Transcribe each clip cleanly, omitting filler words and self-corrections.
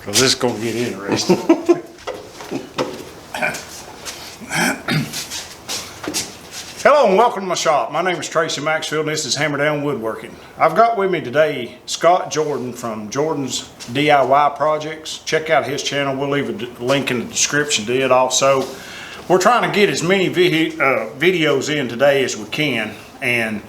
because this is going to get interesting. Hello and welcome to my shop. My name is Tracy Maxfield and this is Hammer Down Woodworking. I've got with me today Scott Jordan from Jordan's DIY Projects. Check out his channel. We'll leave a link in the description to it also. We're trying to get as many videos in today as we can, and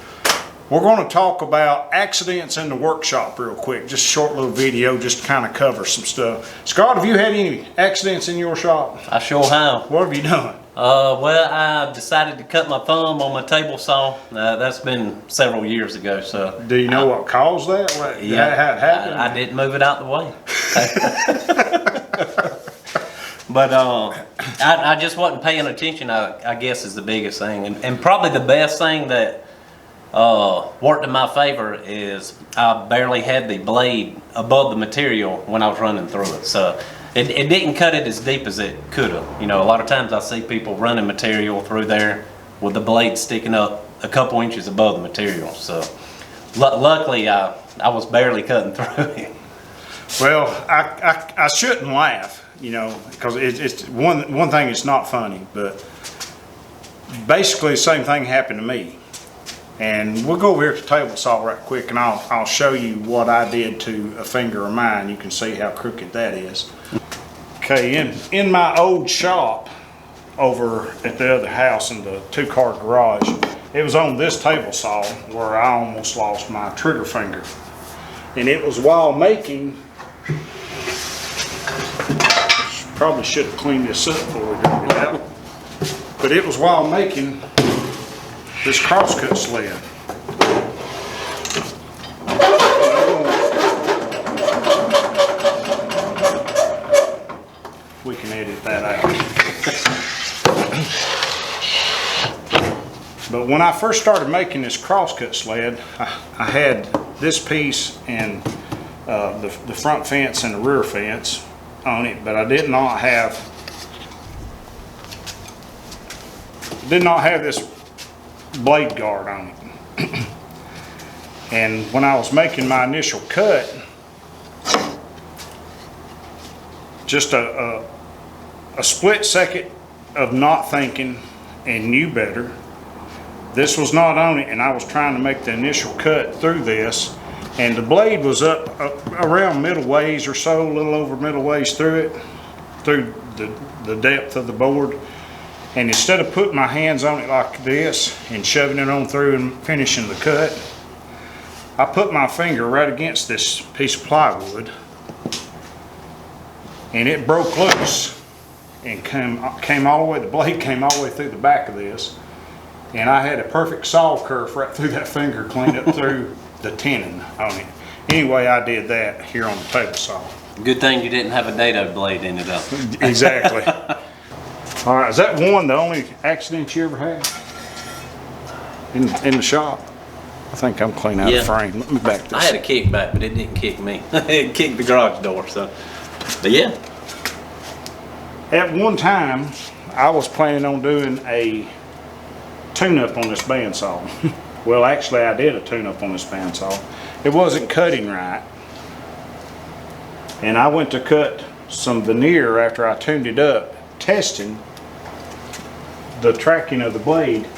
we're going to talk about accidents in the workshop real quick. Just a short little video just to kind of cover some stuff. Scott, have you had any accidents in your shop? I sure have. What have you done? Well, I decided to cut my thumb on my table saw. That's been several years ago. So, do you know what caused that? How it happened? I didn't move it out the way. But I just wasn't paying attention. I guess is the biggest thing, and probably the best thing that worked in my favor is I barely had the blade above the material when I was running through it. So. It didn't cut it as deep as it could have. You know, a lot of times I see people running material through there with the blade sticking up a couple inches above the material. So, luckily, I was barely cutting through it. Well, I shouldn't laugh, you know, because it's one thing. It's not funny, but basically the same thing happened to me. And we'll go over here to the table saw right quick, and I'll show you what I did to a finger of mine. You can see how crooked that is. Okay, in my old shop over at the other house in the two-car garage, it was on this table saw where I almost lost my trigger finger. And it was while making, probably should have cleaned this up before we got it out, but it was while making this crosscut sled. We can edit that out. But when I first started making this crosscut sled, I had this piece and the front fence and the rear fence on it, but I did not have this blade guard on it. And when I was making my initial cut, just a split second of not thinking and knew better. This was not on it, and I was trying to make the initial cut through this, and the blade was up around middle ways or so, a little over middle ways through it, through the depth of the board. And instead of putting my hands on it like this and shoving it on through and finishing the cut, I put my finger right against this piece of plywood, and it broke loose and came all the way, the blade came all the way through the back of this, and I had a perfect saw curve right through that finger, clean up through the tenon on it. Anyway, I did that here on the table saw. Good thing you didn't have a dado blade in it though. Exactly. All right, is that one the only accident you ever had in the shop? I think I'm clean out of frame. Let me back this. I had a kickback, but it didn't kick me. It kicked the garage door. So, but yeah. At one time, I was planning on doing a tune-up on this bandsaw. Well, actually, I did a tune-up on this bandsaw. It wasn't cutting right, and I went to cut some veneer after I tuned it up, testing the tracking of the blade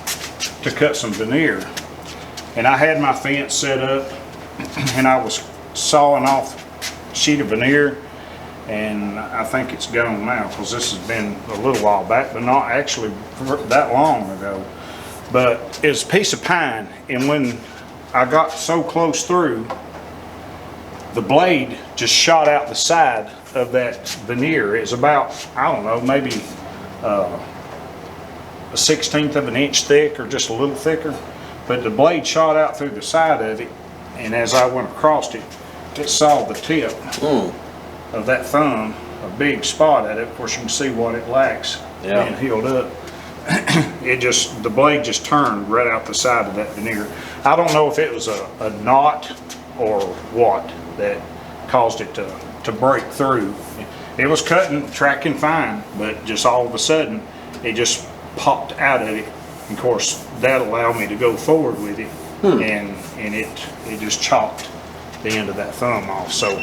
to cut some veneer. And I had my fence set up, and I was sawing off a sheet of veneer, and I think it's gone now because this has been a little while back, but not actually that long ago. But it's a piece of pine, and when I got so close through, the blade just shot out the side of that veneer. It's about, I don't know, maybe a 1/16 of an inch thick or just a little thicker, but the blade shot out through the side of it, and as I went across it, it saw the tip of that thumb, a big spot at it. Of course, you can see what it lacks being healed up. The blade just turned right out the side of that veneer. I don't know if it was a knot or what that caused it to break through. It was cutting, tracking fine, but just all of a sudden, it just popped out of it. Of course, that allowed me to go forward with it, and it just chopped the end of that thumb off. So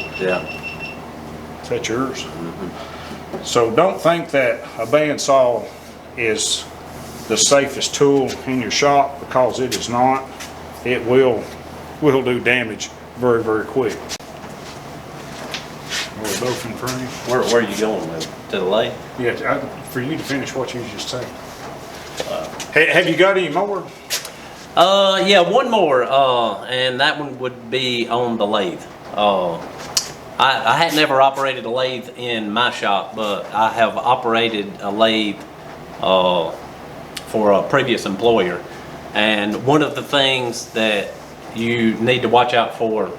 Is that yours? So don't think that a bandsaw is the safest tool in your shop, because it is not. It will do damage very, very quick. We're both in frame. Where are you going with? To the lathe? Yeah, for you to finish what you just said. Have you got any more? Yeah, one more, and that one would be on the lathe. I had never operated a lathe in my shop, but I have operated a lathe for a previous employer. And one of the things that you need to watch out for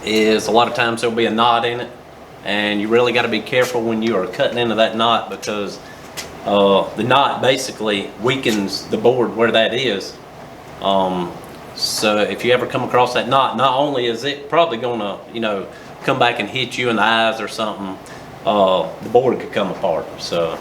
is a lot of times there'll be a knot in it, and you really got to be careful when you are cutting into that knot, because the knot basically weakens the board where that is. So if you ever come across that knot, not only is it probably gonna, come back and hit you in the eyes or something, the board could come apart. So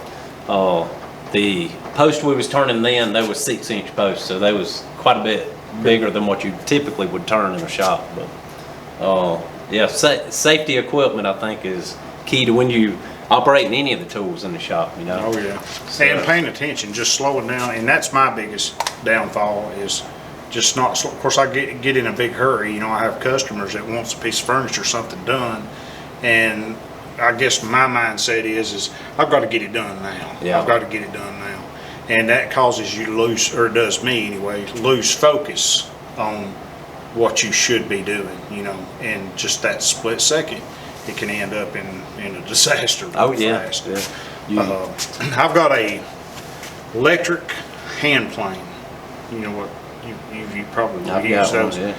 the post we was turning then, they was 6-inch posts, so they was quite a bit bigger than what you typically would turn in a shop. But yeah, safety equipment I think is key to when you operating any of the tools in the shop. Oh yeah, and paying attention, just slowing down, and that's my biggest downfall is just not. Of course, I get in a big hurry. I have customers that wants a piece of furniture, something done, and I guess my mindset is I've got to get it done now. Yeah. I've got to get it done now, and that causes you to lose, or it does me anyway, lose focus on what you should be doing. And just that split second, it can end up in a disaster. Oh yeah. Fast. Yeah. I've got a electric hand plane. You know what? You probably I've use got those. one, yeah.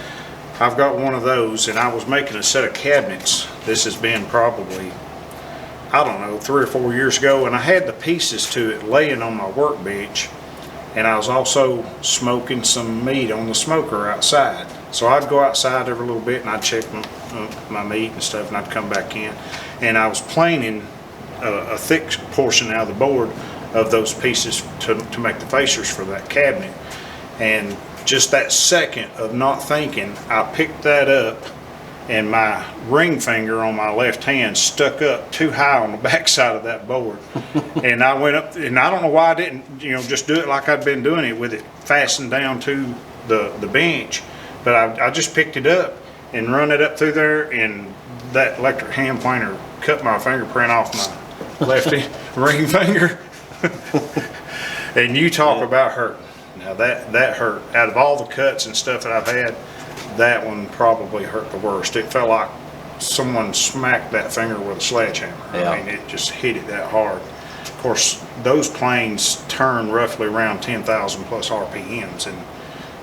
I've got one of those, and I was making a set of cabinets. This has been probably, I don't know, 3 or 4 years ago, and I had the pieces to it laying on my workbench, and I was also smoking some meat on the smoker outside. So I'd go outside every little bit, and I'd check my meat and stuff, and I'd come back in, and I was planing a thick portion out of the board of those pieces to make the facers for that cabinet. And just that second of not thinking, I picked that up, and my ring finger on my left hand stuck up too high on the back side of that board. And I went up, and I don't know why I didn't, just do it like I'd been doing it, with it fastened down to the bench. But I just picked it up and run it up through there, and that electric hand planer cut my fingerprint off my left ring finger. And you talk about hurting. Now that hurt. Out of all the cuts and stuff that I've had, that one probably hurt the worst. It felt like someone smacked that finger with a sledgehammer. Yeah. I mean, it just hit it that hard. Of course, those planes turn roughly around 10,000 plus RPMs, and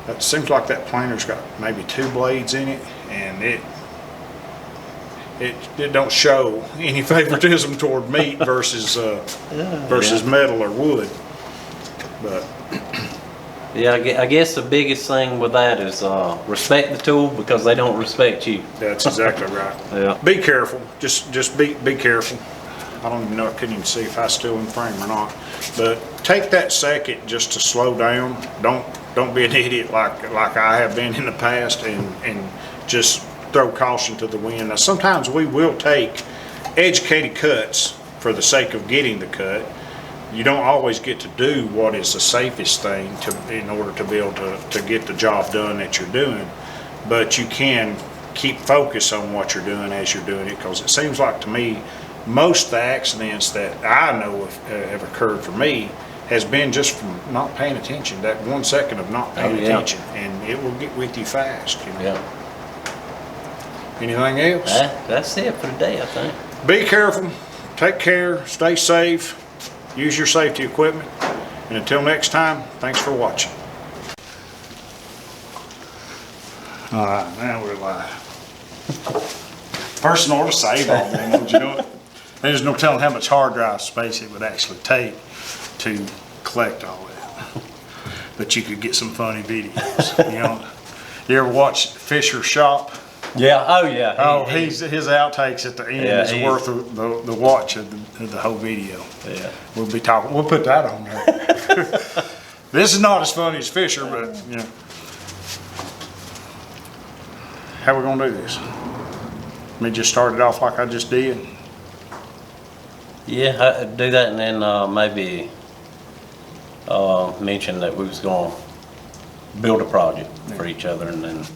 it seems like that planer's got maybe 2 blades in it, and it don't show any favoritism toward meat versus metal or wood. But Yeah, I guess the biggest thing with that is respect the tool, because they don't respect you. that's exactly right. Yeah. Be careful. Just be careful. I don't even know. I couldn't even see if I was still in frame or not. But take that second just to slow down. Don't be an idiot like I have been in the past, and just throw caution to the wind. Now sometimes we will take educated cuts for the sake of getting the cut. You don't always get to do what is the safest thing in order to be able to get the job done that you're doing, but you can keep focus on what you're doing as you're doing it, because it seems like to me most of the accidents that I know have occurred for me has been just from not paying attention. That 1 second of not paying attention, and it will get with you fast. Yeah. Anything else? That's it for today, I think. Be careful, take care, stay safe, use your safety equipment, and until next time, thanks for watching. All right, now we're live. Person ought to save all them, don't you know it? There's no telling how much hard drive space it would actually take to collect all that. But you could get some funny videos. You ever watch Fisher's Shop? Yeah. Oh yeah. His outtakes at the end is worth the watch of the whole video. Yeah. We'll put that on there. This is not as funny as Fisher, but how we gonna do this? Let me just start it off like I just did. Yeah, I'd do that and then maybe mention that we was gonna build a project for each other and then